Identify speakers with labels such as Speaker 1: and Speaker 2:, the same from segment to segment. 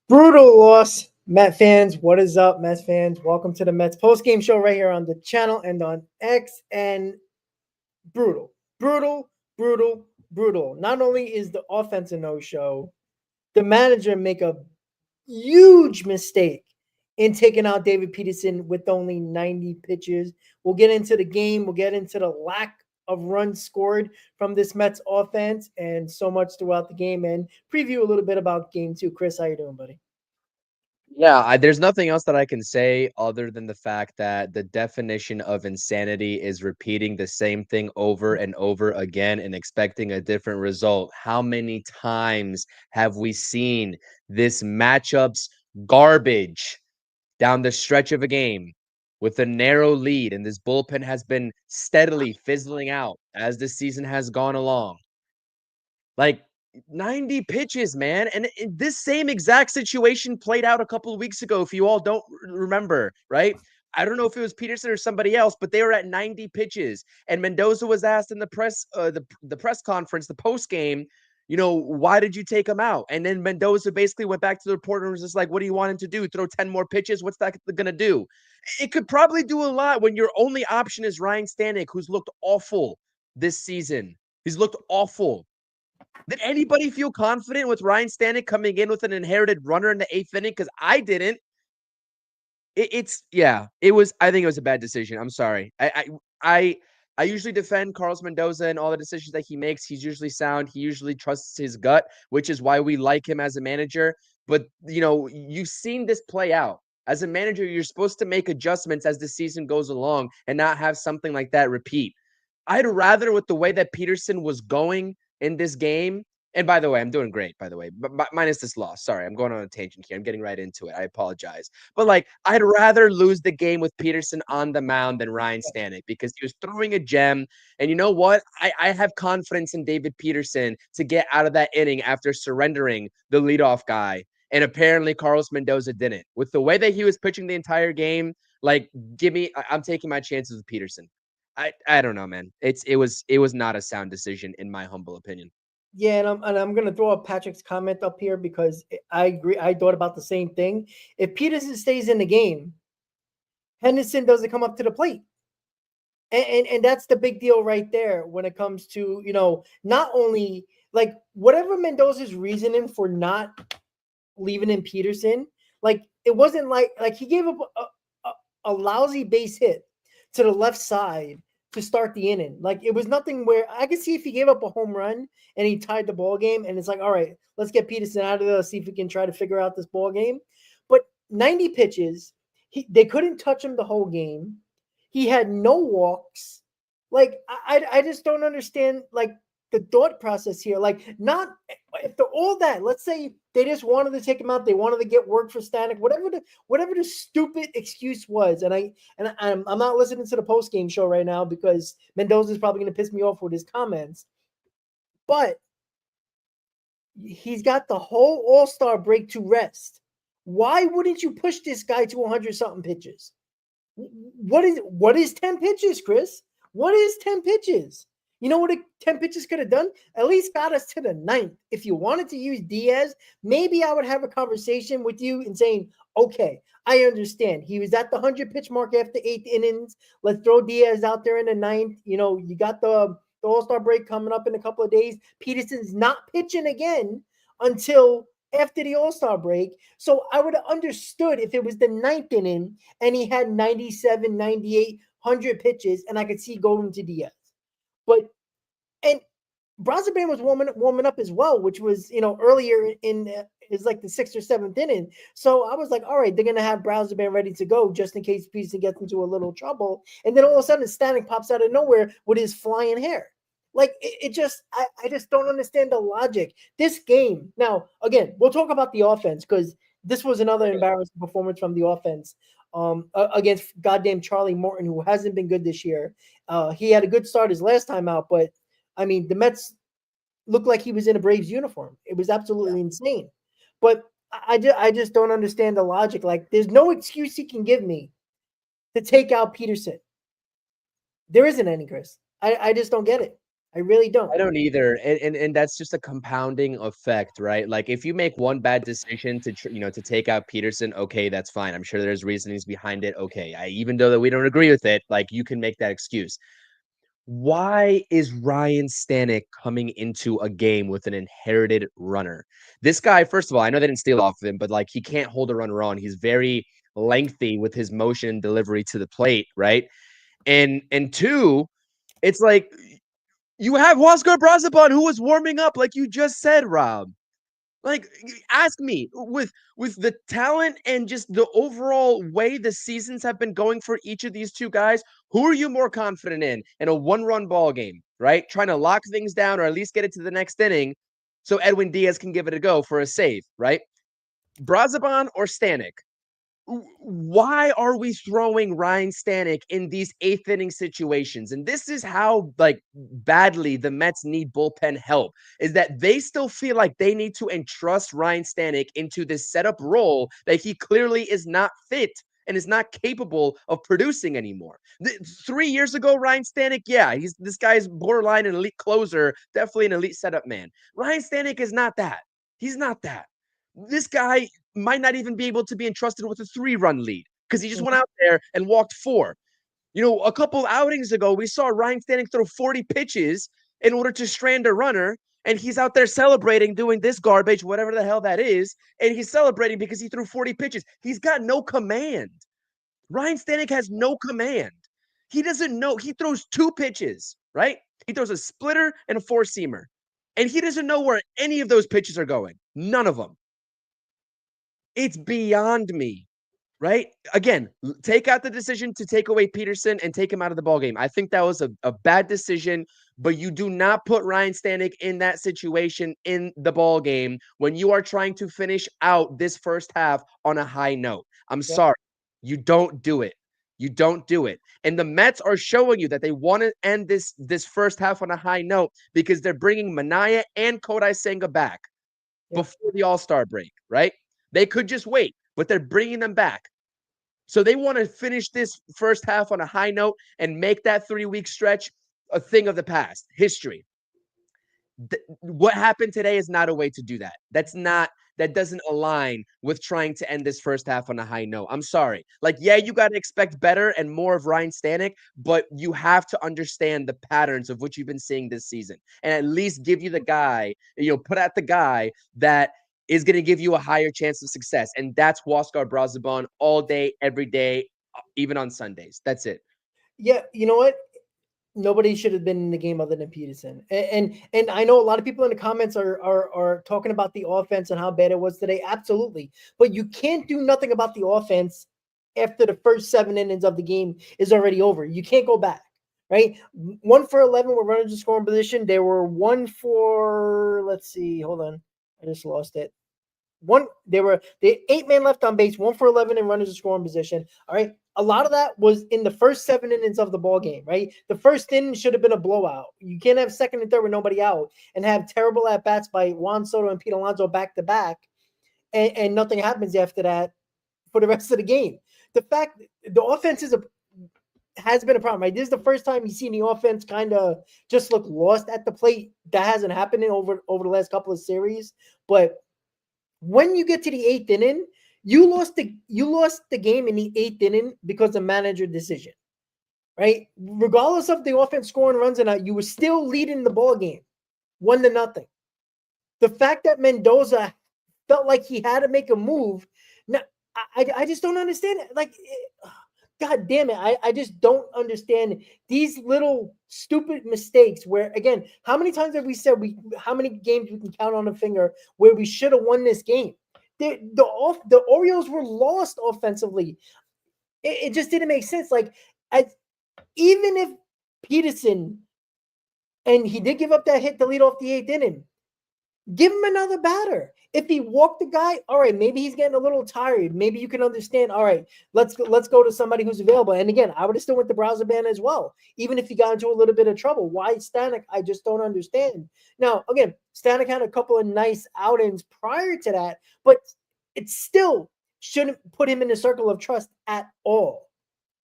Speaker 1: Brutal loss, Met fans. What is up, Mets fans? Welcome to the Mets post-game show right here on the channel and on X. And brutal, brutal, brutal, brutal. Not only is the offense a no-show, the manager make a huge mistake in taking out David Peterson with only 90 pitches. We'll get into the game. We'll get into the lack of runs scored from this Mets offense and so much throughout the game and preview a little bit about game two. Chris, how you doing, buddy?
Speaker 2: Yeah, there's nothing else that I can say other than the fact that the definition of insanity is repeating the same thing over and over again and expecting a different result. How many times have we seen this matchup's garbage down the stretch of a game with a narrow lead, and this bullpen has been steadily fizzling out as the season has gone along? Like 90 pitches, man. And this same exact situation played out a couple of weeks ago, if you all don't remember, right? I don't know if it was Peterson or somebody else, but they were at 90 pitches. And Mendoza was asked in the press conference, the post game, why did you take him out? And then Mendoza basically went back to the reporter and was just like, what do you want him to do? Throw 10 more pitches? What's that going to do? It could probably do a lot when your only option is Ryne Stanek, who's looked awful this season. He's looked awful. Did anybody feel confident with Ryne Stanek coming in with an inherited runner in the eighth inning? Because I didn't. It was. I think it was a bad decision. I'm sorry. I usually defend Carlos Mendoza and all the decisions that he makes. He's usually sound. He usually trusts his gut, which is why we like him as a manager. But you've seen this play out. As a manager, you're supposed to make adjustments as the season goes along and not have something like that repeat. I'd rather, with the way that Peterson was going in this game. And by the way, I'm doing great, by the way, but minus this loss. Sorry, I'm going on a tangent here. I'm getting right into it. I apologize. But I'd rather lose the game with Peterson on the mound than Ryne Stanek because he was throwing a gem. And you know what? I have confidence in David Peterson to get out of that inning after surrendering the leadoff guy. And apparently Carlos Mendoza didn't. With the way that he was pitching the entire game, I'm taking my chances with Peterson. I don't know, man. It was not a sound decision in my humble opinion.
Speaker 1: Yeah, and I'm gonna throw up Patrick's comment up here because I agree. I thought about the same thing. If Peterson stays in the game, Henderson doesn't come up to the plate, and that's the big deal right there when it comes to not only like whatever Mendoza's reasoning for not leaving in Peterson, like it wasn't like he gave up a lousy base hit to the left side to start the inning. Like it was nothing where I could see if he gave up a home run and he tied the ball game, and it's like, all right, let's get Peterson out of there, see if we can try to figure out this ball game. But 90 pitches, they couldn't touch him the whole game. He had no walks. Like I just don't understand like the thought process here. Like not if they're all that. Let's say they just wanted to take him out. They wanted to get work for Stanek. Whatever the stupid excuse was. I'm not listening to the post game show right now because Mendoza is probably going to piss me off with his comments. But he's got the whole All-Star break to rest. Why wouldn't you push this guy to 100 something pitches? What is 10 pitches, Chris? What is 10 pitches? You know what 10 pitches could have done? At least got us to the ninth. If you wanted to use Diaz, maybe I would have a conversation with you and saying, okay, I understand. He was at the 100 pitch mark after 8 innings. Let's throw Diaz out there in the ninth. You got the All-Star break coming up in a couple of days. Peterson's not pitching again until after the All-Star break. So I would have understood if it was the ninth inning and he had 97, 98, 100 pitches, and I could see going to Diaz. But and Braziban was warming up as well, which was earlier in is like the 6th or 7th inning. So I was like, all right, they're gonna have Braziban ready to go just in case Peterson gets into a little trouble. And then all of a sudden, Stanek pops out of nowhere with his flying hair. Like it just, I just don't understand the logic. This game now, again, we'll talk about the offense because this was another embarrassing performance from the offense against goddamn Charlie Morton, who hasn't been good this year. He had a good start his last time out, but I mean, the Mets looked like he was in a Braves uniform. It was absolutely insane. But I just don't understand the logic. Like, there's no excuse he can give me to take out Peterson. There isn't any, Chris. I just don't get it. I really don't.
Speaker 2: I don't either, and that's just a compounding effect, right? Like if you make one bad decision to to take out Peterson, okay, that's fine. I'm sure there's reasonings behind it. Okay, even though that we don't agree with it, like you can make that excuse. Why is Ryan Stanek coming into a game with an inherited runner? This guy, first of all, I know they didn't steal off of him, but like he can't hold a runner on. He's very lengthy with his motion and delivery to the plate, right? And two, it's like you have Huascar Brazabon who was warming up, like you just said, Rob. Like, ask me with the talent and just the overall way the seasons have been going for each of these two guys, who are you more confident in a one-run ball game, right? Trying to lock things down or at least get it to the next inning so Edwin Diaz can give it a go for a save, right? Brazabon or Stanek? Why are we throwing Ryne Stanek in these eighth inning situations? And this is how like badly the Mets need bullpen help, is that they still feel like they need to entrust Ryne Stanek into this setup role that he clearly is not fit and is not capable of producing anymore. 3 years ago, Ryne Stanek, yeah, this guy's borderline an elite closer, definitely an elite setup man. Ryne Stanek is not that. He's not that. This guy might not even be able to be entrusted with a 3-run lead because he just went out there and walked 4. A couple outings ago, we saw Ryne Stanek throw 40 pitches in order to strand a runner, and he's out there celebrating, doing this garbage, whatever the hell that is, and he's celebrating because he threw 40 pitches. He's got no command. Ryne Stanek has no command. He doesn't know. He throws 2 pitches, right? He throws a splitter and a 4-seamer, and he doesn't know where any of those pitches are going. None of them. It's beyond me, right? Again, take out the decision to take away Peterson and take him out of the ballgame. I think that was a bad decision, but you do not put Ryne Stanek in that situation in the ballgame when you are trying to finish out this first half on a high note. I'm sorry. You don't do it. You don't do it. And the Mets are showing you that they want to end this first half on a high note because they're bringing Manaya and Kodai Senga back before the All-Star break, right? They could just wait, but they're bringing them back. So they want to finish this first half on a high note and make that 3-week stretch a thing of the past, history. What happened today is not a way to do that. That doesn't align with trying to end this first half on a high note. I'm sorry. Like, yeah, you got to expect better and more of Ryne Stanek, but you have to understand the patterns of what you've been seeing this season and at least give you the guy, put out the guy that is going to give you a higher chance of success. And that's Huascar Brazabon all day, every day, even on Sundays. That's it.
Speaker 1: Yeah, you know what? Nobody should have been in the game other than Peterson. And I know a lot of people in the comments are talking about the offense and how bad it was today. Absolutely. But you can't do nothing about the offense after the first 7 innings of the game is already over. You can't go back. Right? 1 for 11 with runners in scoring position. There were 1 for, let's see, hold on. I just lost it. The 8-man left on base, 1 for 11 in runners in scoring position. All right. A lot of that was in the first 7 innings of the ball game, right? The first inning should have been a blowout. You can't have second and third with nobody out and have terrible at bats by Juan Soto and Pete Alonso back to back, and nothing happens after that for the rest of the game. The fact the offense has been a problem, right? This is the first time you've seen the offense kind of just look lost at the plate. That hasn't happened over the last couple of series, but when you get to the 8th inning, you lost the game in the 8th inning because of manager decision, right? Regardless of the offense scoring runs or not, you were still leading the ball game 1-0. The fact that Mendoza felt like he had to make a move, now, I just don't understand it. Like, God damn it. I just don't understand these little stupid mistakes where, again, how many times have we said how many games we can count on a finger where we should have won this game? The Orioles were lost offensively. It just didn't make sense. Like, even if Peterson, and he did give up that hit to lead off the 8th inning, give him another batter. If he walked the guy, all right, maybe he's getting a little tired. Maybe you can understand. All right, let's go to somebody who's available. And again, I would have still went the browser ban as well, even if he got into a little bit of trouble. Why Stanek? I just don't understand. Now, again, Stanek had a couple of nice outings prior to that, but it still shouldn't put him in the circle of trust at all.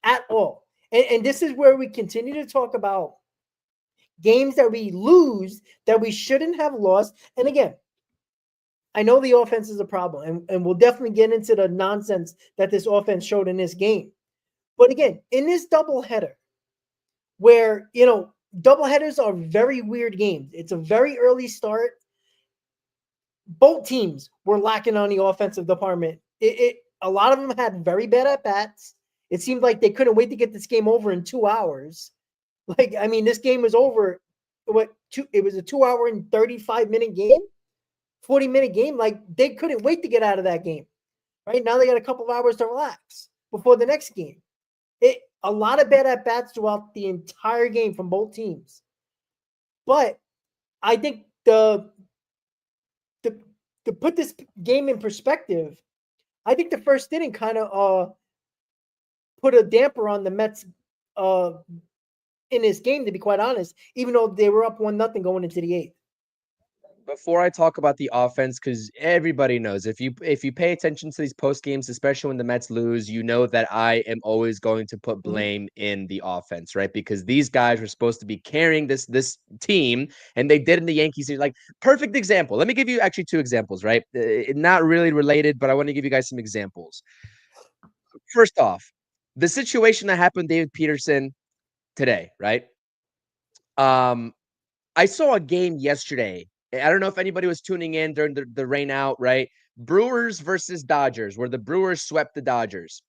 Speaker 1: At all. And this is where we continue to talk about games that we lose that we shouldn't have lost. And again, I know the offense is a problem, and we'll definitely get into the nonsense that this offense showed in this game. But again, in this doubleheader, where doubleheaders are very weird games. It's a very early start. Both teams were lacking on the offensive department. A lot of them had very bad at bats. It seemed like they couldn't wait to get this game over in 2 hours. Like, I mean, this game was over. It was a 2 hour and 35-minute game, 40-minute game. Like, they couldn't wait to get out of that game. Right now, they got a couple of hours to relax before the next game. A lot of bad at bats throughout the entire game from both teams. But I think to put this game in perspective, I think the first inning kind of put a damper on the Mets in this game, to be quite honest, even though they were up 1-0 going into the 8th.
Speaker 2: Before I talk about the offense, because everybody knows if you pay attention to these post games, especially when the Mets lose, you know that I am always going to put blame in the offense, right? Because these guys were supposed to be carrying this team, and they did in the Yankees. Like, perfect example. Let me give you actually 2 examples, right? Not really related, but I want to give you guys some examples. First off, the situation that happened David Peterson today, right? I saw a game yesterday. I don't know if anybody was tuning in during the rain out, right? Brewers versus Dodgers, where the Brewers swept the Dodgers.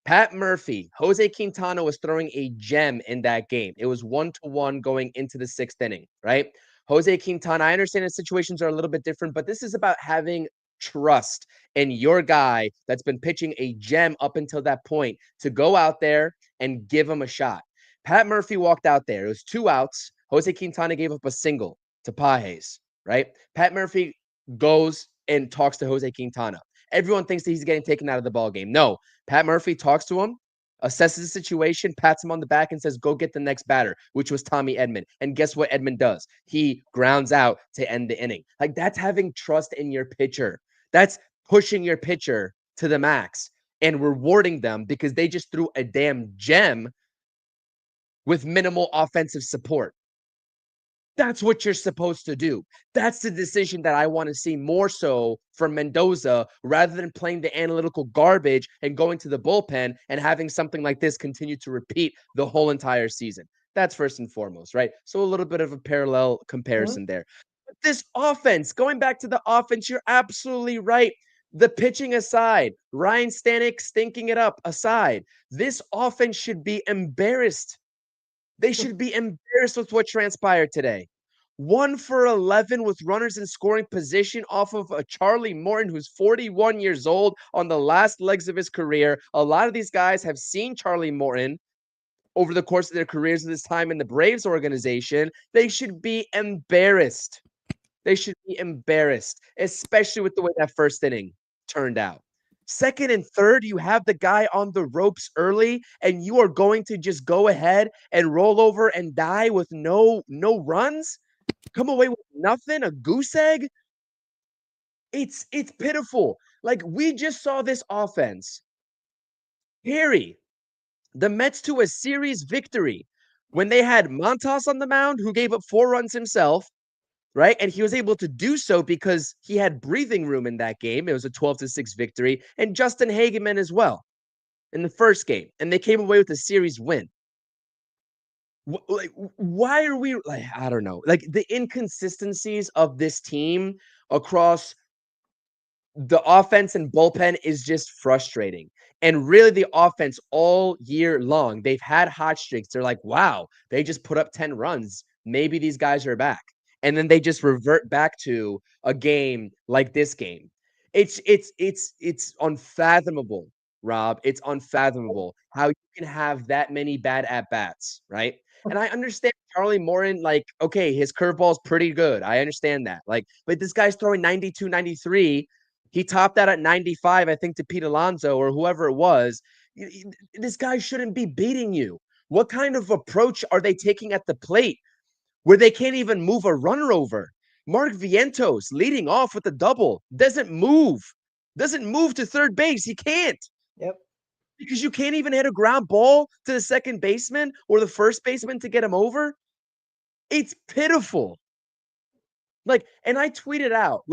Speaker 2: Pat Murphy, Jose Quintana was throwing a gem in that game. It was 1-1 going into the 6th inning, right? Jose Quintana, I understand the situations are a little bit different, but this is about having trust in your guy that's been pitching a gem up until that point to go out there and give him a shot. Pat Murphy walked out there. It was 2 outs. Jose Quintana gave up a single to Pages, right? Pat Murphy goes and talks to Jose Quintana. Everyone thinks that he's getting taken out of the ball game. No, Pat Murphy talks to him, assesses the situation, pats him on the back, and says, go get the next batter, which was Tommy Edman. And guess what Edman does? He grounds out to end the inning. Like, that's having trust in your pitcher. That's pushing your pitcher to the max and rewarding them because they just threw a damn gem with minimal offensive support. That's what you're supposed to do. That's the decision that I want to see more so from Mendoza rather than playing the analytical garbage and going to the bullpen and having something like this continue to repeat the whole entire season. That's first and foremost, right? So a little bit of a parallel comparison there. But this offense, going back to the offense, you're absolutely right. The pitching aside, Ryne Stanek stinking it up aside, this offense should be embarrassed. They should be embarrassed with what transpired today. 1 for 11 with runners in scoring position off of a Charlie Morton who's 41 years old on the last legs of his career. A lot of these guys have seen Charlie Morton over the course of their careers at this time in the Braves organization. They should be embarrassed. They should be embarrassed, especially with the way that first inning turned out. Second and third, you have the guy on the ropes early, and you are going to just go ahead and roll over and die with no runs? Come away with nothing? A goose egg? It's pitiful. Like, we just saw this offense carry the Mets to a series victory when they had Montas on the mound, who gave up 4 runs himself, right? And he was able to do so because he had breathing room in that game. It was a 12-6 victory. And Justin Hageman as well in the first game. And they came away with a series win. Like, why are we like, I don't know, like the inconsistencies of this team across the offense and bullpen is just frustrating. And really, the offense all year long, they've had hot streaks. They're like, wow, they just put up 10 runs. Maybe these guys are back. And then they just revert back to a game like this game. It's unfathomable, Rob. It's unfathomable how you can have that many bad at bats, right? And I understand Charlie Morton, like, okay, his curveball's pretty good. I understand that. Like, but this guy's throwing 92, 93. He topped that at 95, I think, to Pete Alonso or whoever it was. This guy shouldn't be beating you. What kind of approach are they taking at the plate where they can't even move a runner over? Mark Vientos leading off with a double doesn't move to third base. He can't.
Speaker 1: Yep.
Speaker 2: Because you can't even hit a ground ball to the second baseman or the first baseman to get him over. It's pitiful. Like, and I tweeted out,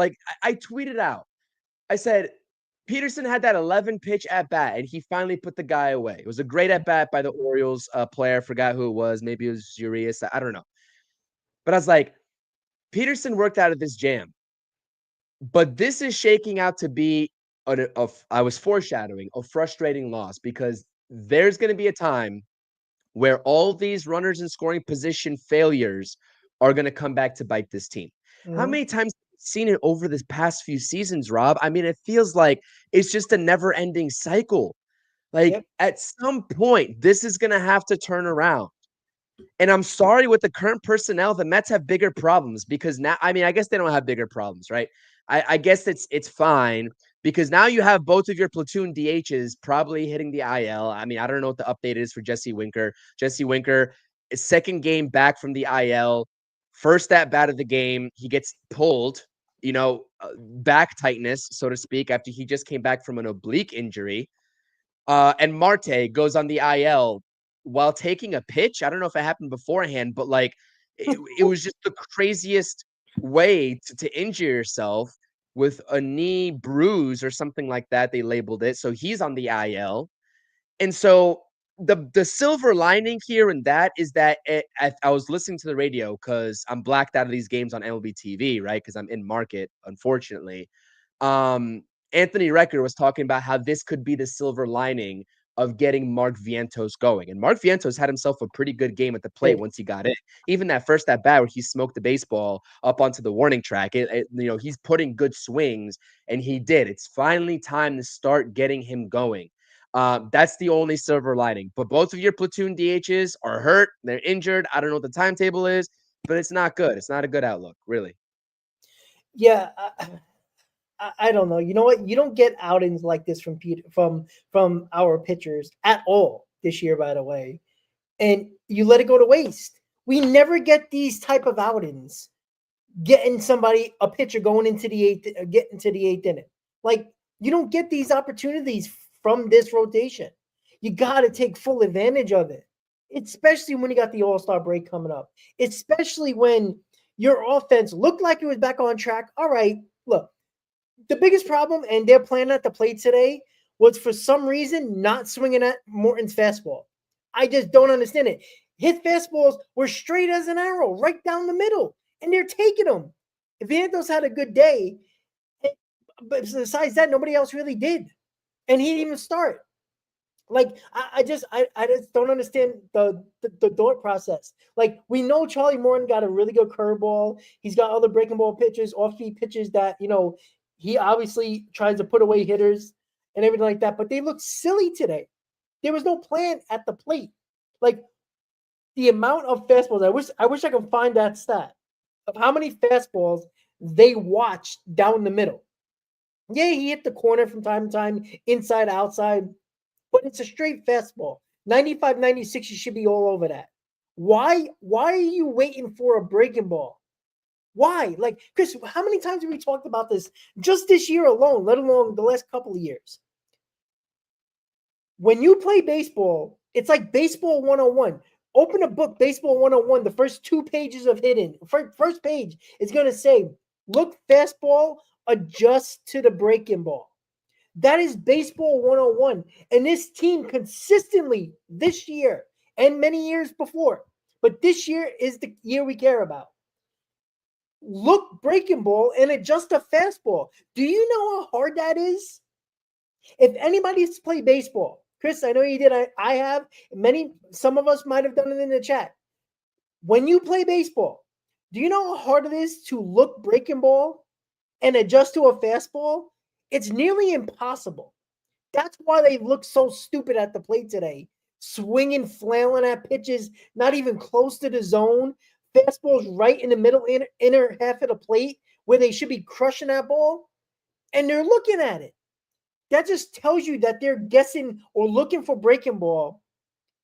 Speaker 2: I tweeted out, I said, Peterson had that 11 pitch at bat, and he finally put the guy away. It was a great at bat by the Orioles player. Forgot who it was. Maybe it was Urias. I don't know. But I was like, Peterson worked out of this jam. But this is shaking out to be I was foreshadowing a frustrating loss because there's going to be a time where all these runners in scoring position failures are going to come back to bite this team. How many times have we seen it over this past few seasons, Rob? I mean, it feels like it's just a never-ending cycle. Like,
Speaker 1: Yep.
Speaker 2: at some point, this is going to have to turn around. And I'm sorry, with the current personnel, the Mets have bigger problems because now, I mean, I guess they don't have bigger problems, right? I guess it's fine because now you have both of your platoon DHs probably hitting the IL. I mean, I don't know what the update is for Jesse Winker. Jesse Winker, second game back from the IL, first at bat of the game, he gets pulled, back tightness, so to speak, after he just came back from an oblique injury. And Marte goes on the IL while taking a pitch. I don't know if it happened beforehand, but it was just the craziest way to injure yourself with a knee bruise or something like that. They labeled it. So he's on the IL. And so the silver lining here and that is that I was listening to the radio because I'm blacked out of these games on MLB TV, right? Because I'm in market, unfortunately. Anthony Recker was talking about how this could be the silver lining of getting Mark Vientos going. And Mark Vientos had himself a pretty good game at the plate once he got in. Even that first at bat where he smoked the baseball up onto the warning track, he's putting good swings, and he did. It's finally time to start getting him going. That's the only silver lining. But both of your platoon DHs are hurt. They're injured. I don't know what the timetable is, but it's not good. It's not a good outlook, really.
Speaker 1: Yeah. I don't know. You know what? You don't get outings like this from our pitchers at all this year, by the way, and you let it go to waste. We never get these type of outings. Getting a pitcher going into the eighth inning. Like, you don't get these opportunities from this rotation. You got to take full advantage of it, especially when you got the All-Star break coming up. Especially when your offense looked like it was back on track. All right, look. The biggest problem, and they're playing at the plate today, was for some reason not swinging at Morton's fastball. I just don't understand it. His fastballs were straight as an arrow, right down the middle, and they're taking them. If Vientos had a good day, but besides that, nobody else really did, and he didn't even start. Like, I just don't understand the thought process. Like, we know Charlie Morton got a really good curveball. He's got other breaking ball pitches, off-speed pitches that he obviously tries to put away hitters and everything like that. But they look silly today. There was no plan at the plate. Like, the amount of fastballs. I wish I could find that stat of how many fastballs they watched down the middle. Yeah, he hit the corner from time to time, inside, outside. But it's a straight fastball. 95, 96, you should be all over that. Why are you waiting for a breaking ball? Why? Like, Chris, how many times have we talked about this just this year alone, let alone the last couple of years? When you play baseball, it's like baseball 101. Open a book, baseball 101, the first 2 pages of hidden. First page is going to say, look, fastball, adjust to the breaking ball. That is baseball 101. And this team consistently this year and many years before, but this year is the year we care about. Look breaking ball and adjust a fastball. Do you know how hard that is? If anybody's played baseball, Chris, I know you did. I have. Some of us might have done it in the chat. When you play baseball, do you know how hard it is to look breaking ball and adjust to a fastball? It's nearly impossible. That's why they look so stupid at the plate today. Swinging, flailing at pitches, not even close to the zone. Fastballs right in the middle inner half of the plate where they should be crushing that ball. And they're looking at it. That just tells you that they're guessing or looking for breaking ball,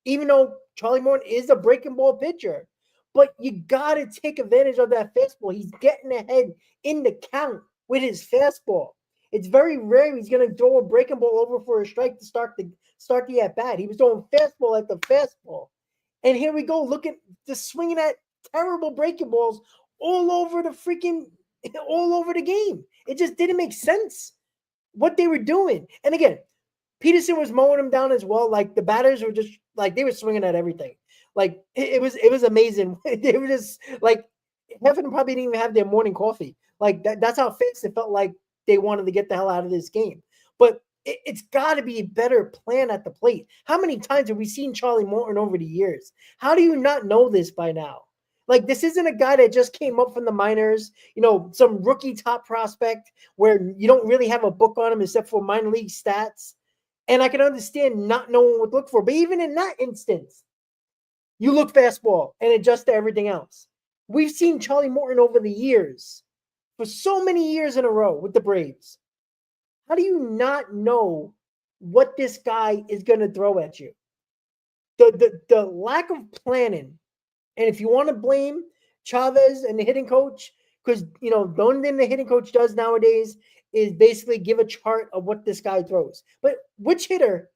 Speaker 1: even though Charlie Morton is a breaking ball pitcher. But you got to take advantage of that fastball. He's getting ahead in the count with his fastball. It's very rare he's going to throw a breaking ball over for a strike to start the at bat. He was throwing fastball at the fastball. And here we go, looking, just swinging at terrible breaking balls all over the freaking all over the game. It just didn't make sense what they were doing. And again, Peterson was mowing them down as well. Like the batters were just like they were swinging at everything. Like it was amazing. They were just like half of them probably didn't even have their morning coffee. Like that's how fast it felt like they wanted to get the hell out of this game. But it's got to be a better plan at the plate. How many times have we seen Charlie Morton over the years? How do you not know this by now? Like this isn't a guy that just came up from the minors, some rookie top prospect where you don't really have a book on him except for minor league stats. And I can understand not knowing what to look for. But even in that instance, you look fastball and adjust to everything else. We've seen Charlie Morton over the years, for so many years in a row with the Braves. How do you not know what this guy is going to throw at you? The lack of planning. And if you want to blame Chavez and the hitting coach, because the only thing the hitting coach does nowadays is basically give a chart of what this guy throws. But which hitter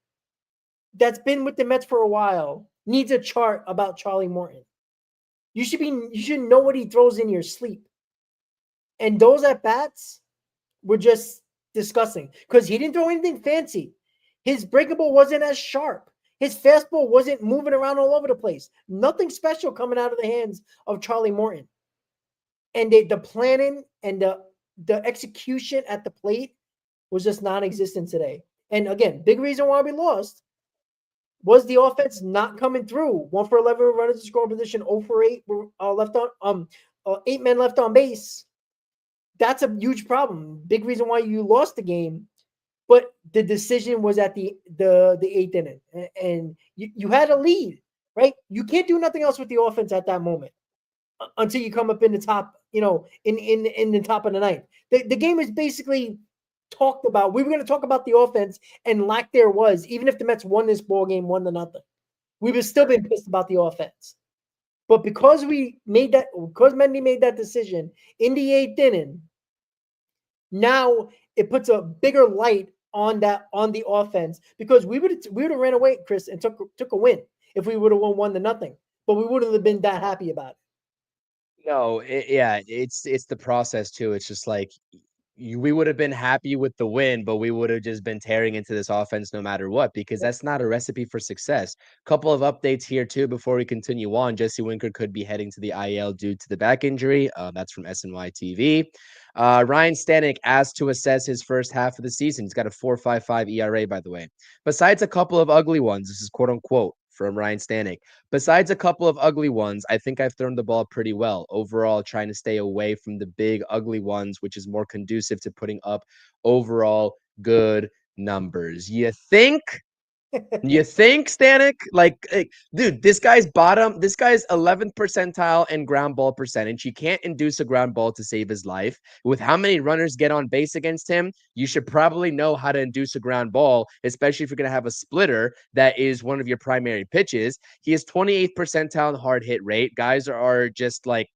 Speaker 1: that's been with the Mets for a while needs a chart about Charlie Morton? You should know what he throws in your sleep. And those at bats were just disgusting because he didn't throw anything fancy. His breakable wasn't as sharp. His fastball wasn't moving around all over the place. Nothing special coming out of the hands of Charlie Morton. And the planning and the execution at the plate was just non-existent today. And again, big reason why we lost was the offense not coming through. 1 for 11 runners in scoring position, 0 for 8 left on 8 men left on base. That's a huge problem. Big reason why you lost the game. But the decision was at the 8th inning, and you had a lead, right? You can't do nothing else with the offense at that moment until you come up in the top, in the top of the ninth. The game is basically talked about. We were going to talk about the offense, and like there was, even if the Mets won this ball game 1-0, we would still been pissed about the offense. But because Mendy made that decision in the 8th inning, now it puts a bigger light on the offense, because we would have ran away, Chris, and took a win if we would have won 1-0, but we wouldn't have been that happy about it.
Speaker 2: No, it's the process too. It's just like we would have been happy with the win, but we would have just been tearing into this offense no matter what, because that's not a recipe for success. Couple of updates here too before we continue on. Jesse Winker could be heading to the IL due to the back injury. That's from SNY TV. Ryne Stanek asked to assess his first half of the season. He's got a 4.55 ERA, by the way. Besides a couple of ugly ones, this is quote unquote from Ryne Stanek. Besides a couple of ugly ones, I think I've thrown the ball pretty well. Overall, trying to stay away from the big ugly ones, which is more conducive to putting up overall good numbers. You think? You think, Stanek? Dude, this guy's 11th percentile in ground ball percentage. He can't induce a ground ball to save his life. With how many runners get on base against him, you should probably know how to induce a ground ball, especially if you're going to have a splitter that is one of your primary pitches. He has 28th percentile in hard hit rate. Guys are just like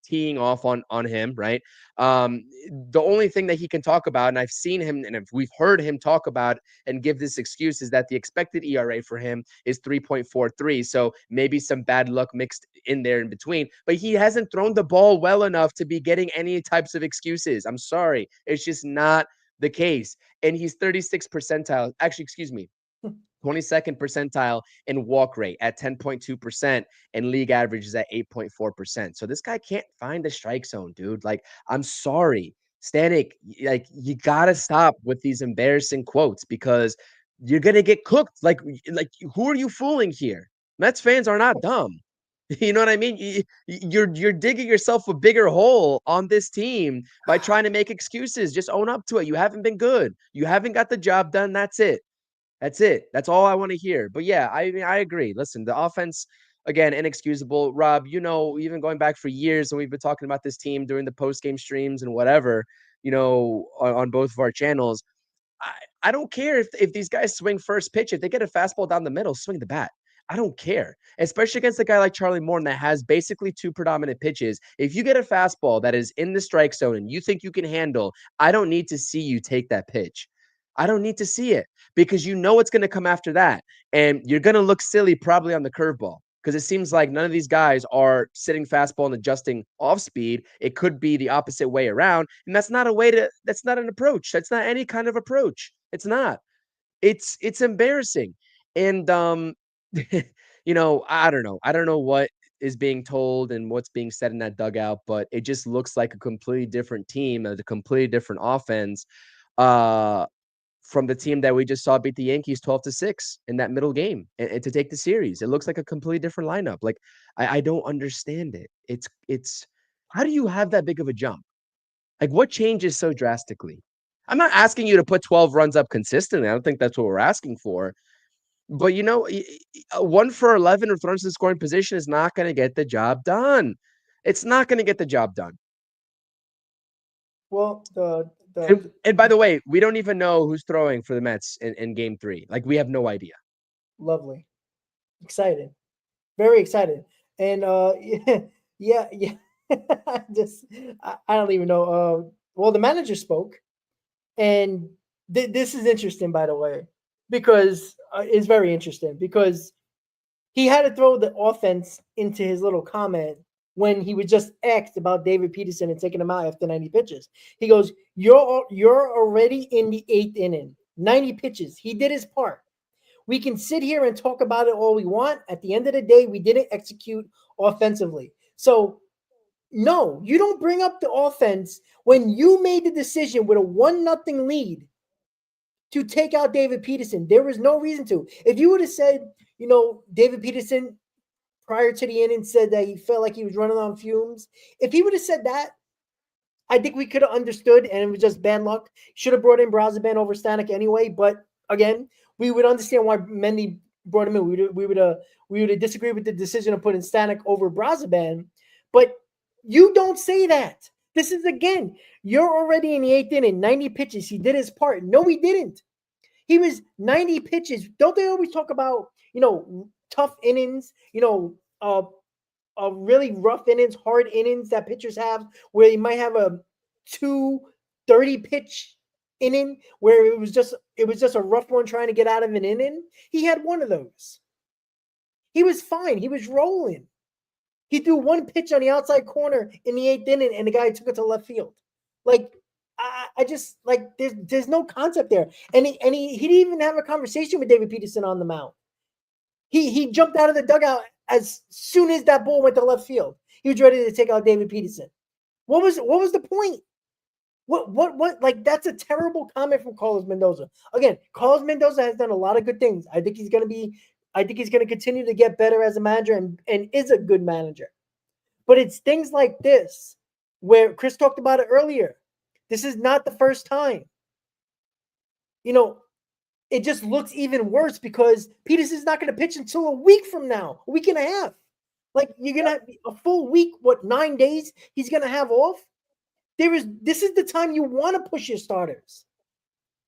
Speaker 2: teeing off on him, right? The only thing that he can talk about, and I've seen him and we've heard him talk about and give this excuse, is that the expected ERA for him is 3.43. So maybe some bad luck mixed in there in between, but he hasn't thrown the ball well enough to be getting any types of excuses. I'm sorry. It's just not the case. And he's 36th percentile. Actually, excuse me. 22nd percentile in walk rate at 10.2%, and league average is at 8.4%. So this guy can't find the strike zone, dude. Like, I'm sorry, Stanek, like, you gotta stop with these embarrassing quotes, because you're gonna get cooked. Like who are you fooling here? Mets fans are not dumb. You know what I mean? You're digging yourself a bigger hole on this team by trying to make excuses. Just own up to it. You haven't been good. You haven't got the job done. That's it. That's it. That's all I want to hear. But yeah, I mean, I agree. Listen, the offense, again, inexcusable. Rob, even going back for years, and we've been talking about this team during the post-game streams and whatever, on both of our channels. I don't care if these guys swing first pitch. If they get a fastball down the middle, swing the bat. I don't care, especially against a guy like Charlie Morton that has basically two predominant pitches. If you get a fastball that is in the strike zone and you think you can handle, I don't need to see you take that pitch. I don't need to see it, because you know it's going to come after that. And you're going to look silly probably on the curveball, because it seems like none of these guys are sitting fastball and adjusting off speed. It could be the opposite way around. And that's not an approach. That's not any kind of approach. It's not. It's embarrassing. And I don't know. I don't know what is being told and what's being said in that dugout, but it just looks like a completely different team, a completely different offense. From the team that we just saw beat the Yankees 12-6 in that middle game and to take the series. It looks like a completely different lineup. Like I don't understand it. It's how do you have that big of a jump? Like what changes so drastically? I'm not asking you to put 12 runs up consistently. I don't think that's what we're asking for. But 1 for 11 with runs in scoring position is not going to get the job done. It's not going to get the job done.
Speaker 1: Well,
Speaker 2: And by the way, we don't even know who's throwing for the Mets in game 3. Like we have no idea.
Speaker 1: lovely, excited, very excited, and yeah. just I don't even know. Well, the manager spoke, and this is interesting, by the way, because it's very interesting because he had to throw the offense into his little comment when he was just asked about David Peterson and taking him out after 90 pitches. He goes, You're already in the 8th inning. 90 pitches. He did his part. We can sit here and talk about it all we want. At the end of the day, we didn't execute offensively. So, no, you don't bring up the offense when you made the decision with a 1-0 lead to take out David Peterson. There was no reason to. If you would have said, David Peterson prior to the inning said that he felt like he was running on fumes. If he would have said that, I think we could have understood, and it was just bad luck. Should have brought in Brazaban over Stanek anyway. But again, we would understand why Mendy brought him in. We would have disagreed with the decision of putting Stanek over Brazaban. But you don't say that. This is again, you're already in the 8th inning, 90 pitches. He did his part. No, he didn't. He was 90 pitches. Don't they always talk about, tough innings, really rough innings, hard innings that pitchers have where you might have a 230 pitch inning where it was just a rough one trying to get out of an inning. He had one of those. He was fine. He was rolling. He threw one pitch on the outside corner in the 8th inning and the guy took it to left field. Like I just like there's no concept there. And he didn't even have a conversation with David Peterson on the mound. He jumped out of the dugout as soon as that ball went to left field. He was ready to take out David Peterson. What was the point? What like that's a terrible comment from Carlos Mendoza. Again, Carlos Mendoza has done a lot of good things. I think he's going to continue to get better as a manager and is a good manager. But it's things like this where Chris talked about it earlier. This is not the first time. It just looks even worse because Peterson's not going to pitch until a week from now, a week and a half. Like you're going to have a full week, 9 days he's going to have off. This is the time you want to push your starters.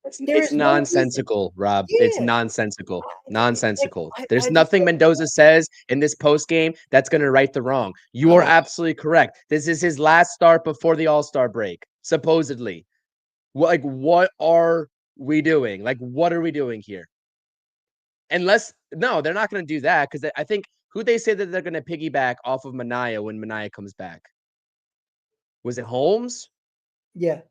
Speaker 2: It's nonsensical, Rob.
Speaker 1: Yeah.
Speaker 2: It's nonsensical. Nonsensical. There's nothing Mendoza says in this post game that's going to right the wrong. You are absolutely correct. This is his last start before the All-Star break, supposedly. Like, what are we doing? Like, what are we doing here? No, they're not going to do that because I think who they say that they're going to piggyback off of Manaea when Manaea comes back. Was it Holmes?
Speaker 1: Yeah.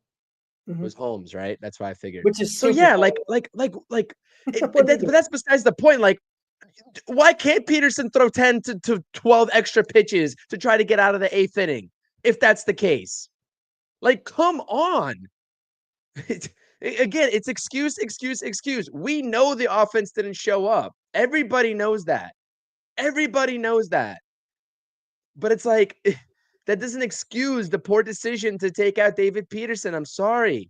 Speaker 2: It was Holmes, right? That's why I figured.
Speaker 1: Which is
Speaker 2: so yeah, but that's besides the point. Like, why can't Peterson throw 10 to 12 extra pitches to try to get out of the 8th inning if that's the case? Like, come on. Again, it's excuse. We know the offense didn't show up. Everybody knows that. But it's like that doesn't excuse the poor decision to take out David Peterson. I'm sorry.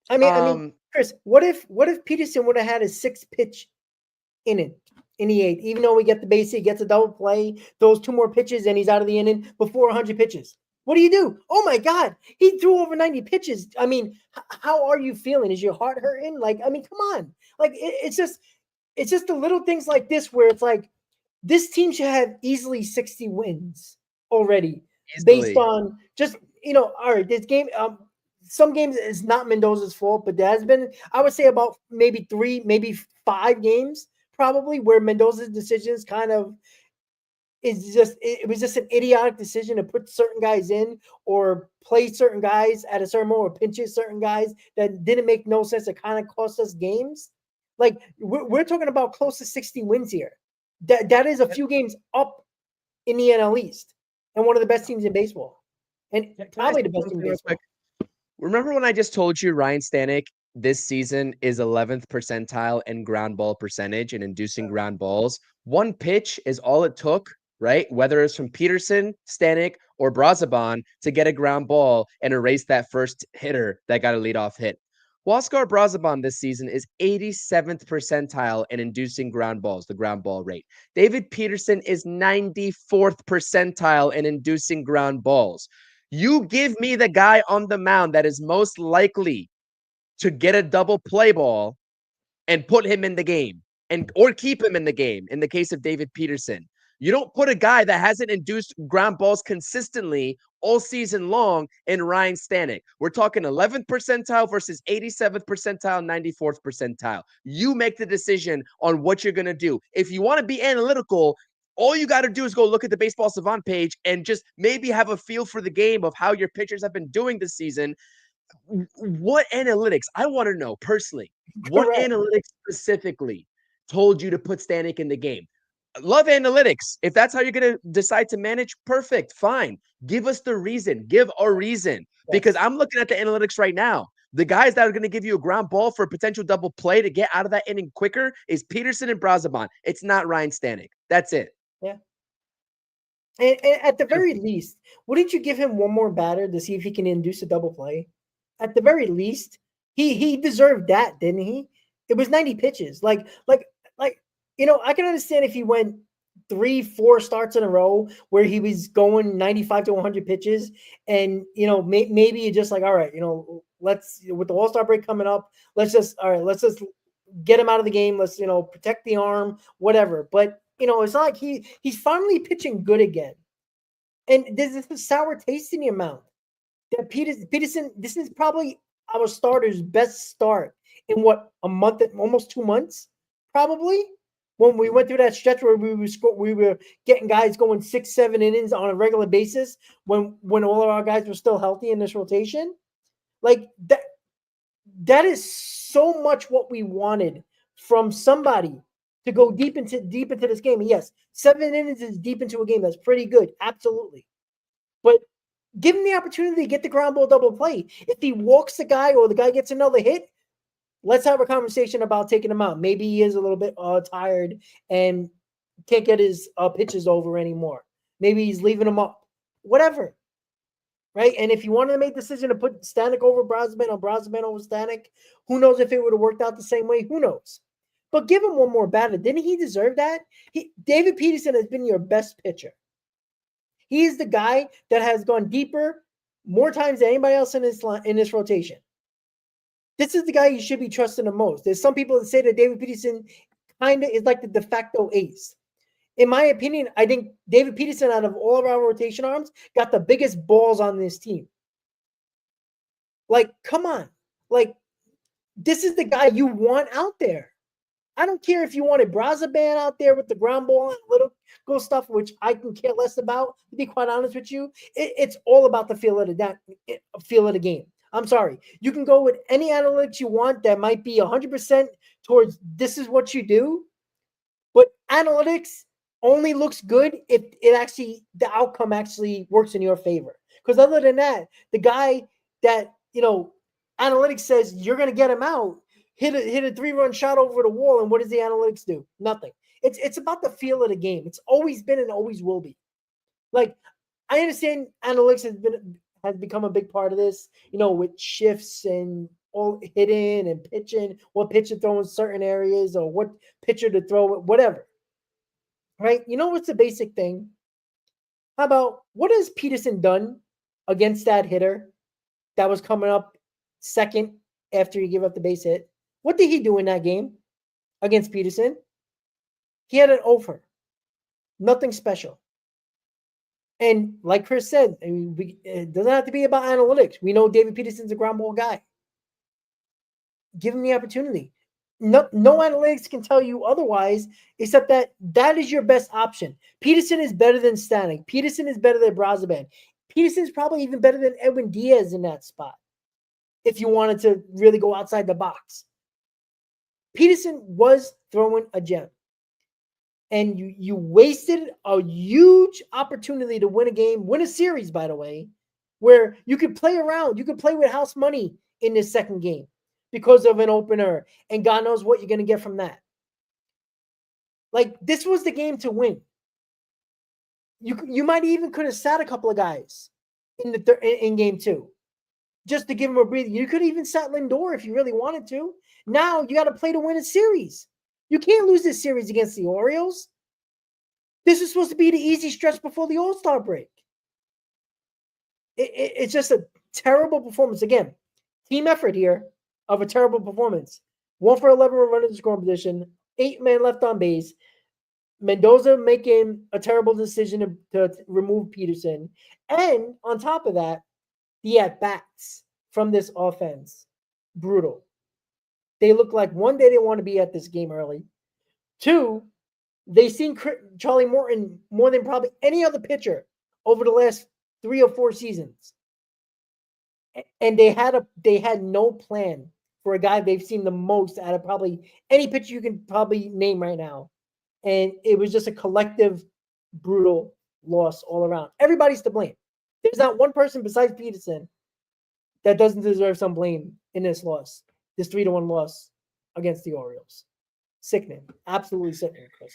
Speaker 1: I mean, Chris, what if Peterson would have had a 6-pitch inning in the 8th, even though we get the base, he gets a double play, those 2 more pitches, and he's out of the inning before 100 pitches. What do you do? Oh my God, he threw over 90 pitches. I mean, how are you feeling? Is your heart hurting? Like, I mean, come on. Like, it's just the little things like this where it's like this team should have easily 60 wins already based on just all right. This game, some games is not Mendoza's fault, but there has been, I would say, about maybe 3, maybe 5 games probably where Mendoza's decisions kind of it was just an idiotic decision to put certain guys in or play certain guys at a certain moment or pinch certain guys that didn't make no sense. It kind of cost us games. Like we're talking about close to 60 wins here. That is a few games up in the NL East and one of the best teams in baseball, and probably the best team in baseball.
Speaker 2: Remember when I just told you Ryne Stanek this season is 11th percentile in ground ball percentage and inducing ground balls? One pitch is all it took, right? Whether it's from Peterson, Stanek, or Brazaban to get a ground ball and erase that first hitter that got a leadoff hit. Huascar Brazaban this season is 87th percentile in inducing ground balls, the ground ball rate. David Peterson is 94th percentile in inducing ground balls. You give me the guy on the mound that is most likely to get a double play ball and put him in the game or keep him in the game in the case of David Peterson. You don't put a guy that hasn't induced ground balls consistently all season long in Ryne Stanek. We're talking 11th percentile versus 87th percentile, 94th percentile. You make the decision on what you're going to do. If you want to be analytical, all you got to do is go look at the Baseball Savant page and just maybe have a feel for the game of how your pitchers have been doing this season. What analytics? I want to know personally. What analytics specifically told you to put Stanek in the game? Love analytics. If that's how you're going to decide to manage, perfect, fine. Give us the reason. Give a reason. Because I'm looking at the analytics right now. The guys that are going to give you a ground ball for a potential double play to get out of that inning quicker is Peterson and Brazaban. It's not Ryne Stanek. That's it.
Speaker 1: Yeah. And at the very least, wouldn't you give him one more batter to see if he can induce a double play? At the very least, he deserved that, didn't he? It was 90 pitches. Like I can understand if he went 3-4 starts in a row where he was going 95 to 100 pitches, and maybe you're just like, all right, let's, with the All-Star break coming up, let's just get him out of the game. Let's protect the arm, whatever. But it's not like he's finally pitching good again, and there's a sour taste in your mouth. That Peterson, this is probably our starter's best start in what, a month, almost 2 months, probably. When we went through that stretch where we were getting guys going 6-7 innings on a regular basis, when all of our guys were still healthy in this rotation, like that is so much what we wanted from somebody to go deep into this game. And yes, 7 innings is deep into a game. That's pretty good, absolutely. But give him the opportunity to get the ground ball double play. If he walks the guy or the guy gets another hit, let's have a conversation about taking him out. Maybe he is a little bit tired and can't get his pitches over anymore. Maybe he's leaving him up. Whatever. Right? And if you wanted to make the decision to put Stanek over Brazaban or Brazaban over Stanek, who knows if it would have worked out the same way? Who knows? But give him one more batter. Didn't he deserve that? David Peterson has been your best pitcher. He is the guy that has gone deeper more times than anybody else in this rotation. This is the guy you should be trusting the most. There's some people that say that David Peterson kind of is like the de facto ace. In my opinion, I think David Peterson, out of all of our rotation arms, got the biggest balls on this team. Like, come on. Like, this is the guy you want out there. I don't care if you wanted Brazaban out there with the ground ball and little go stuff, which I can care less about, to be quite honest with you. It's all about the feel of the game. I'm sorry. You can go with any analytics you want that might be 100% towards this is what you do, but analytics only looks good if the outcome actually works in your favor. Because other than that, the guy that, analytics says you're going to get him out, hit a 3-run shot over the wall, and what does the analytics do? Nothing. It's about the feel of the game. It's always been and always will be. Like, I understand analytics has become a big part of this, with shifts and all hitting and pitching, what pitcher throw in certain areas or what pitcher to throw, whatever. Right? What's the basic thing? How about, what has Peterson done against that hitter that was coming up second after he gave up the base hit? What did he do in that game against Peterson? He had an over. Nothing special. And like Chris said, it doesn't have to be about analytics. We know David Peterson's a ground ball guy. Give him the opportunity. No analytics can tell you otherwise, except that is your best option. Peterson is better than Stanek. Peterson is better than Brazaban. Peterson is probably even better than Edwin Diaz in that spot. If you wanted to really go outside the box, Peterson was throwing a gem, and you wasted a huge opportunity to win a game, win a series, by the way, where you could play around, you could play with house money in this second game because of an opener, and God knows what you're going to get from that. Like, this was the game to win. You might even could have sat a couple of guys in game two just to give them a breather. You could have even sat Lindor if you really wanted to. Now you got to play to win a series. You can't lose this series against the Orioles. This is supposed to be the easy stretch before the All-Star break. It's just a terrible performance. Again, team effort here of a terrible performance. 1 for 11 runners in scoring position, 8 men left on base. Mendoza making a terrible decision to remove Peterson. And on top of that, the at-bats from this offense, brutal. They look like, one, they didn't want to be at this game early. 2, they seen Charlie Morton more than probably any other pitcher over the last 3 or 4 seasons. And they had no plan for a guy they've seen the most out of probably any pitcher you can probably name right now. And it was just a collective, brutal loss all around. Everybody's to blame. There's not one person besides Peterson that doesn't deserve some blame in this loss, this 3-1 loss against the Orioles. Sickening. Absolutely sickening, Chris.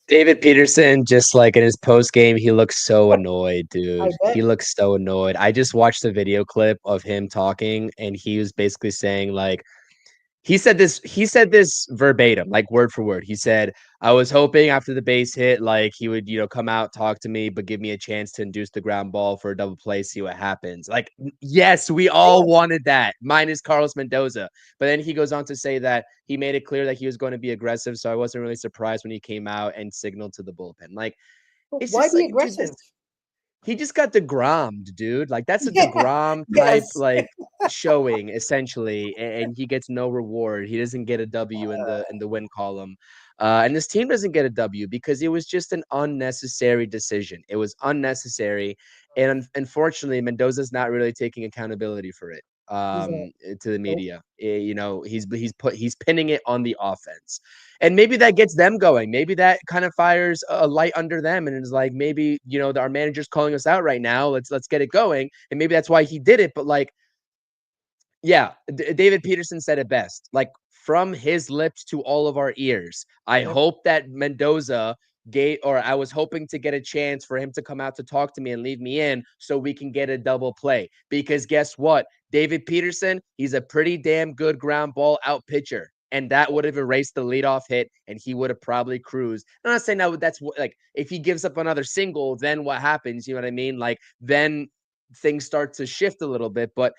Speaker 2: David Peterson, just like in his post game, he looks so annoyed, dude. He looks so annoyed. I just watched a video clip of him talking, and he was basically saying, like, he said this verbatim, like word for word. He said, I was hoping after the base hit, like he would, come out, talk to me, but give me a chance to induce the ground ball for a double play, see what happens. Like, yes, we all wanted that, minus Carlos Mendoza. But then he goes on to say that he made it clear that he was going to be aggressive. So I wasn't really surprised when he came out and signaled to the bullpen. Like, it's
Speaker 1: Why
Speaker 2: just
Speaker 1: be
Speaker 2: like, dude,
Speaker 1: aggressive?
Speaker 2: he just got DeGrommed, dude. Like, that's a
Speaker 1: Yeah,
Speaker 2: DeGrom type,
Speaker 1: yes.
Speaker 2: like, showing essentially, and he gets no reward. He doesn't get a W in the win column. And this team doesn't get a W because it was just an unnecessary decision. It was unnecessary. And unfortunately, Mendoza's not really taking accountability for it to the media. He's pinning it on the offense. And maybe that gets them going. Maybe that kind of fires a light under them, and it's like, maybe our manager's calling us out right now. Let's get it going. And maybe that's why he did it. But like, yeah, David Peterson said it best. Like, from his lips to all of our ears. I hope that Mendoza I was hoping to get a chance for him to come out to talk to me and leave me in so we can get a double play. Because guess what? David Peterson, he's a pretty damn good ground ball out pitcher. And that would have erased the leadoff hit, and he would have probably cruised. I'm not saying that that's like, if he gives up another single, then what happens? You know what I mean? Like, then things start to shift a little bit. But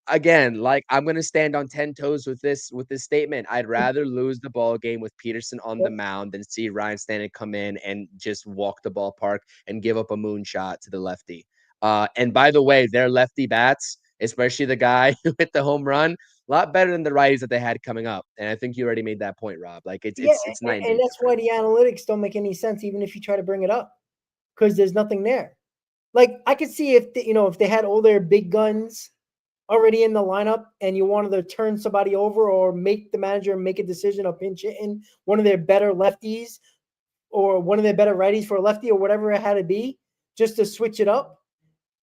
Speaker 2: again, like, I'm gonna stand on 10 toes with this statement. I'd rather lose the ball game with Peterson on the mound than see Ryne Stanek come in and just walk the ballpark and give up a moonshot to the lefty. And by the way, their lefty bats, especially the guy who hit the home run, a lot better than the righties that they had coming up. And I think you already made that point, Rob. Like, it's night and day
Speaker 1: and that's why the analytics don't make any sense, even if you try to bring it up, because there's nothing there. Like, I could see if if they had all their big guns already in the lineup and you wanted to turn somebody over or make the manager make a decision of pinch hitting one of their better lefties or one of their better righties for a lefty or whatever it had to be, just to switch it up.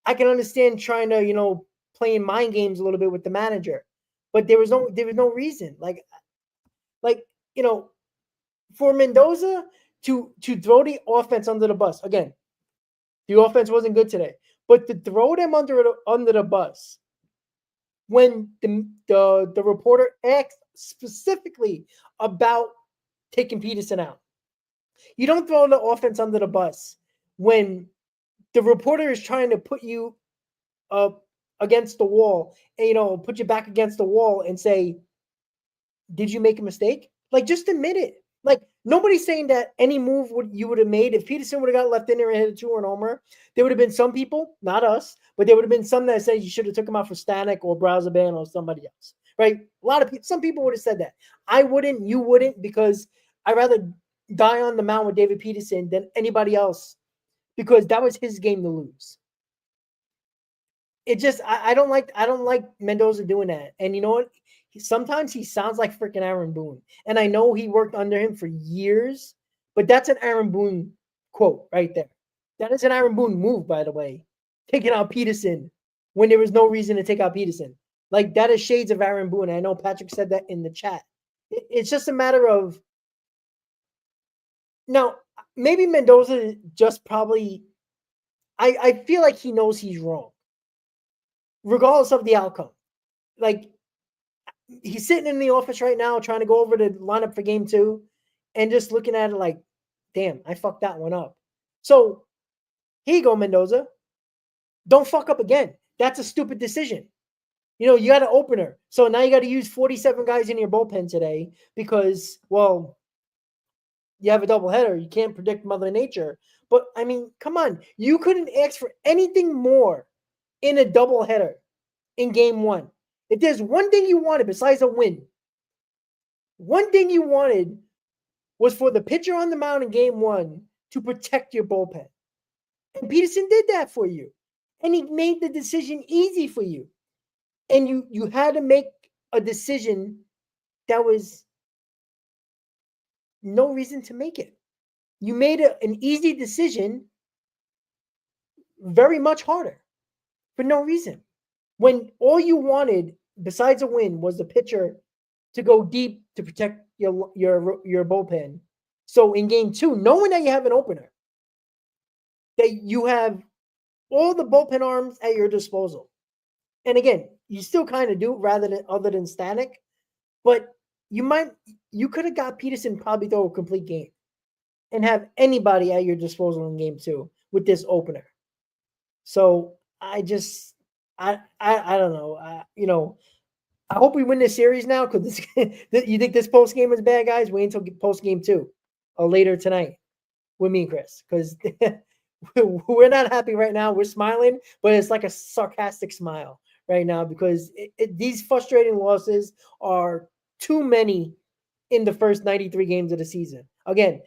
Speaker 1: I can understand trying to, playing mind games a little bit with the manager, but there was no reason. Like, for Mendoza to throw the offense under the bus. Again, the offense wasn't good today, but to throw them under the bus when the reporter asked specifically about taking Peterson out. You don't throw the offense under the bus when the reporter is trying to put you up against the wall and, put you back against the wall and say, did you make a mistake? Like, just admit it. Like, nobody's saying that any move you would have made if Peterson would have got left in there and hit a 2-run homer. There would have been some people, not us, but there would have been some that said you should have took him out for Stanek or Brazaban or somebody else, right? A lot of people, some people would have said that. I wouldn't, you wouldn't, because I'd rather die on the mound with David Peterson than anybody else, because that was his game to lose. It just, I don't like Mendoza doing that. And you know what? Sometimes he sounds like freaking Aaron Boone. And I know he worked under him for years, but that's an Aaron Boone quote right there. That is an Aaron Boone move, by the way. Taking out Peterson when there was no reason to take out Peterson. Like, that is shades of Aaron Boone. I know Patrick said that in the chat. It's just a matter of, now, maybe Mendoza just probably, I feel like he knows he's wrong, regardless of the outcome. Like, he's sitting in the office right now trying to go over the lineup for game 2 and just looking at it like, damn, I fucked that one up. So here you go, Mendoza. Don't fuck up again. That's a stupid decision. You know, you got an opener. So now you got to use 47 guys in your bullpen today because, well, you have a doubleheader. You can't predict Mother Nature. But, I mean, come on. You couldn't ask for anything more in a doubleheader in game 1. If there's one thing you wanted besides a win, one thing you wanted was for the pitcher on the mound in game 1 to protect your bullpen. And Peterson did that for you. And he made the decision easy for you. And you had to make a decision that was no reason to make it. You made an easy decision very much harder for no reason. When all you wanted besides a win was the pitcher to go deep to protect your bullpen. So in game 2, knowing that you have an opener, that you have all the bullpen arms at your disposal. And again, you still kind of do other than Stanek, but you could have got Peterson probably throw a complete game and have anybody at your disposal in game 2 with this opener. So I don't know. You know, I hope we win this series now, because you think this post game is bad, guys? Wait until post game 2 or later tonight with me and Chris, because we're not happy right now. We're smiling, but it's like a sarcastic smile right now, because these frustrating losses are too many in the first 93 games of the season. Again,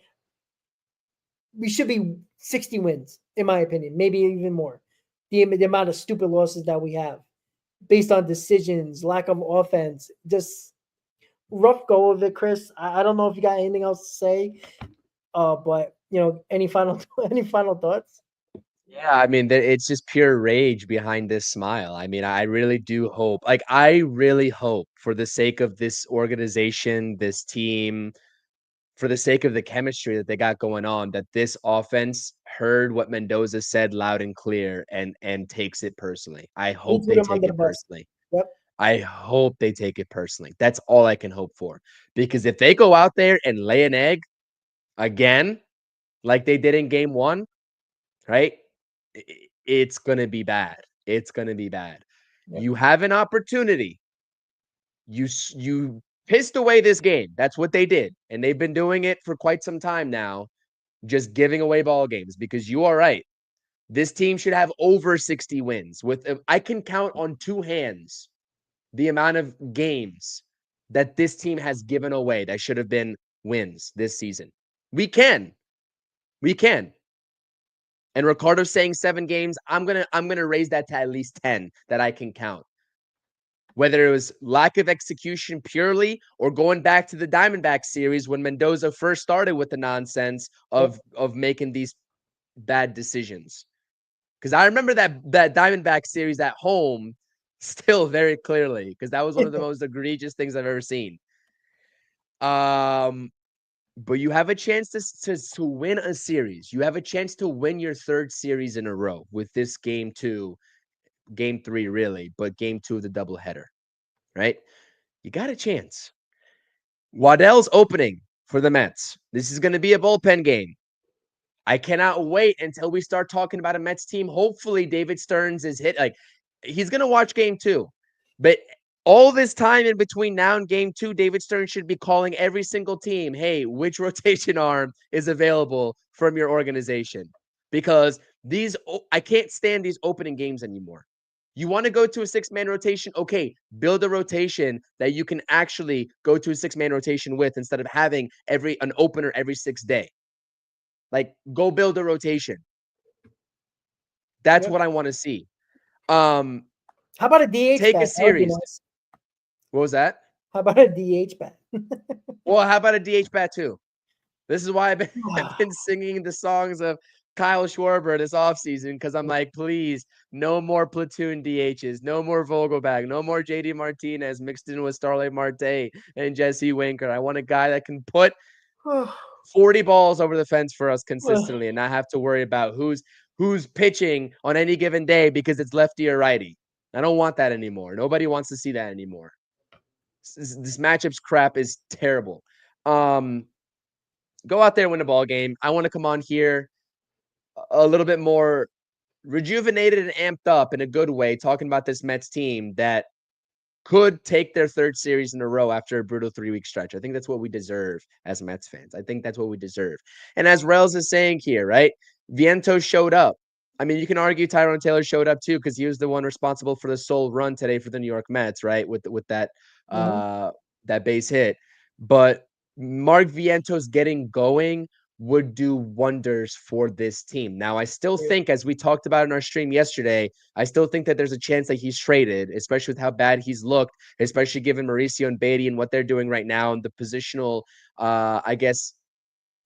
Speaker 1: we should be 60 wins, in my opinion, maybe even more. The amount of stupid losses that we have based on decisions, lack of offense, just rough go of it, Chris. I don't know if you got anything else to say, but you know, any final thoughts?
Speaker 2: Yeah, I mean, it's just pure rage behind this smile. I mean, I really do hope, like, I really hope for the sake of this organization, this team, for the sake of the chemistry that they got going on, that this offense heard what Mendoza said loud and clear and takes it personally. I hope
Speaker 1: Put
Speaker 2: they
Speaker 1: him
Speaker 2: take
Speaker 1: under the
Speaker 2: it
Speaker 1: bus.
Speaker 2: personally.
Speaker 1: Yep.
Speaker 2: I hope they take it personally. That's all I can hope for. Because if they go out there and lay an egg again, like they did in game 1, right? It's going to be bad. It's going to be bad.
Speaker 1: Yep.
Speaker 2: You have an opportunity. You pissed away this game. That's what they did. And they've been doing it for quite some time now, just giving away ball games, because you are right. This team should have over 60 wins. I can count on 2 hands the amount of games that this team has given away that should have been wins this season. We can. And Ricardo's saying 7 games. I'm gonna raise that to at least 10 that I can count. Whether it was lack of execution purely, or going back to the Diamondback series when Mendoza first started with the nonsense of making these bad decisions. Because I remember that Diamondback series at home still very clearly, because that was one of the most egregious things I've ever seen. But you have a chance to win a series. You have a chance to win your 3rd series in a row with this game 2, game 3 really, but game 2 of the doubleheader, right? You got a chance. Waddell's opening for the Mets. This is going to be a bullpen game. I cannot wait until we start talking about a Mets team. Hopefully David Stearns is hit. Like, he's going to watch game 2, but all this time in between now and game 2, David Stearns should be calling every single team, hey, which rotation arm is available from your organization? Because I can't stand these opening games anymore. You want to go to a 6-man rotation? Okay, build a rotation that you can actually go to a 6-man rotation with instead of having an opener every 6th day. Like, go build a rotation. That's what I want to see.
Speaker 1: How about a DH
Speaker 2: Take a
Speaker 1: bat? That would be
Speaker 2: series.
Speaker 1: nice.
Speaker 2: What was that?
Speaker 1: How about a DH bat?
Speaker 2: Well, how about a DH bat too? This is why I've been singing the songs of Kyle Schwarber this offseason, because I'm like, please, no more platoon DHs, no more Vogelbach, no more JD Martinez mixed in with Starlight Marte and Jesse Winker. I want a guy that can put 40 balls over the fence for us consistently and not have to worry about who's pitching on any given day because it's lefty or righty. I don't want that anymore. Nobody wants to see that anymore. This matchups crap is terrible. Go out there and win a ball game. I want to come on here a little bit more rejuvenated and amped up in a good way, talking about this Mets team that could take their 3rd series in a row after a brutal 3-week stretch. I think that's what we deserve as Mets fans. I think that's what we deserve. And as Rails is saying here, right? Vientos showed up. I mean, you can argue Tyrone Taylor showed up too, because he was the one responsible for the sole run today for the New York Mets, right? With that that base hit. But Mark Vientos getting going would do wonders for this team. Now, I still think, as we talked about in our stream yesterday, I still think that there's a chance that he's traded, especially with how bad he's looked, especially given Mauricio and Beatty and what they're doing right now and the positional, I guess,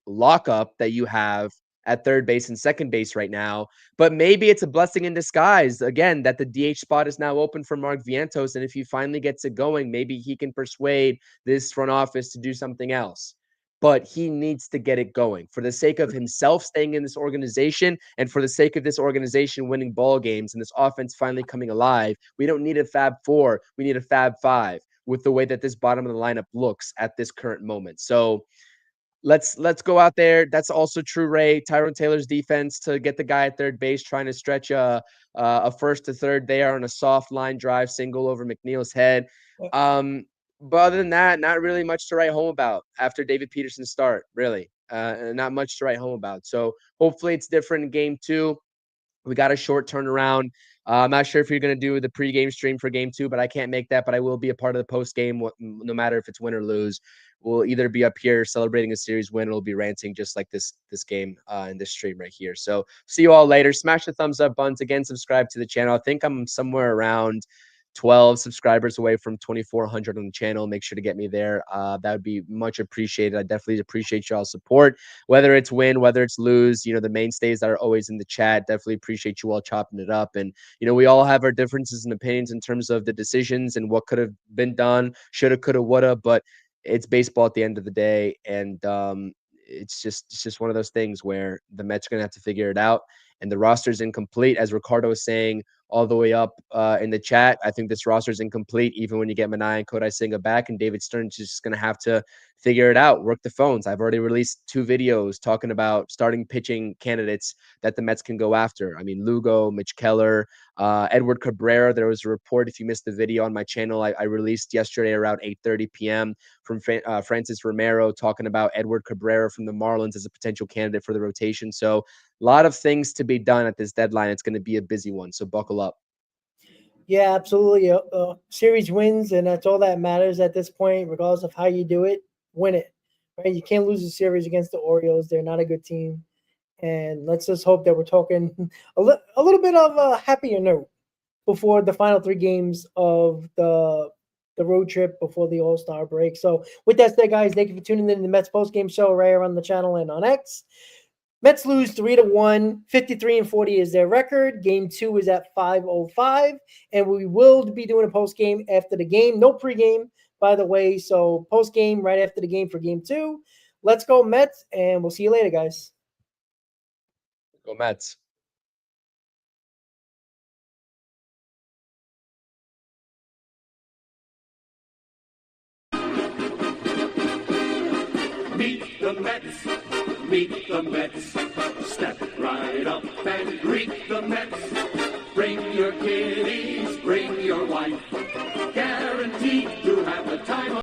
Speaker 2: lockup that you have at third base and second base right now. But maybe it's a blessing in disguise, again, that the DH spot is now open for Mark Vientos. And if he finally gets it going, maybe he can persuade this front office to do something else. But he needs to get it going for the sake of himself staying in this organization and for the sake of this organization winning ball games and this offense finally coming alive. We don't need a Fab 4. We need a Fab 5 with the way that this bottom of the lineup looks at this current moment. So let's go out there. That's also true, Ray. Tyrone Taylor's defense to get the guy at third base, trying to stretch a first to third there on a soft line drive single over McNeil's head. But other than that, not really much to write home about after David Peterson's start, really. Not much to write home about. So hopefully it's different in game 2. We got a short turnaround. I'm not sure if you're going to do the pregame stream for game 2, but I can't make that. But I will be a part of the post game, no matter if it's win or lose. We'll either be up here celebrating a series win, or we'll be ranting just like this game in this stream right here. So see you all later. Smash the thumbs up buttons. Again, subscribe to the channel. I think I'm somewhere around 12 subscribers away from 2,400 on the channel. Make sure to get me there. That would be much appreciated. I definitely appreciate y'all's support, whether it's win, whether it's lose. You know, the mainstays that are always in the chat, definitely appreciate you all chopping it up. And, you know, we all have our differences and opinions in terms of the decisions and what could have been done, shoulda, coulda, woulda, but it's baseball at the end of the day. And it's just one of those things where the Mets are going to have to figure it out. And the roster's incomplete, as Ricardo was saying all the way up in the chat. I think this roster is incomplete, even when you get Minaya and Kodai Senga back, and David Stern's just going to have to figure it out, work the phones. I've already released 2 videos talking about starting pitching candidates that the Mets can go after. I mean, Lugo, Mitch Keller, Edward Cabrera. There was a report, if you missed the video on my channel, I released yesterday around 8:30 p.m. from Francis Romero talking about Edward Cabrera from the Marlins as a potential candidate for the rotation. So a lot of things to be done at this deadline. It's going to be a busy one, so buckle up.
Speaker 1: Yeah, absolutely. Series wins, and that's all that matters at this point, regardless of how you do it. Win it, right? You can't lose a series against the Orioles. They're not a good team. And let's just hope that we're talking a little bit of a happier note before the final 3 games of the road trip before the All-Star break. So with that said, guys, thank you for tuning in to the Mets post-game show right here on the channel and on X. Mets lose 3-1. 53-40 is their record. Game 2 is at 5:05, and we will be doing a post game after the game. No pregame, by the way. So post game right after the game for game 2. Let's go Mets, and we'll see you later, guys.
Speaker 2: Go Mets.
Speaker 3: Meet the Mets, meet the Mets. Step right up and greet the Mets. Bring your kiddies, bring your wife.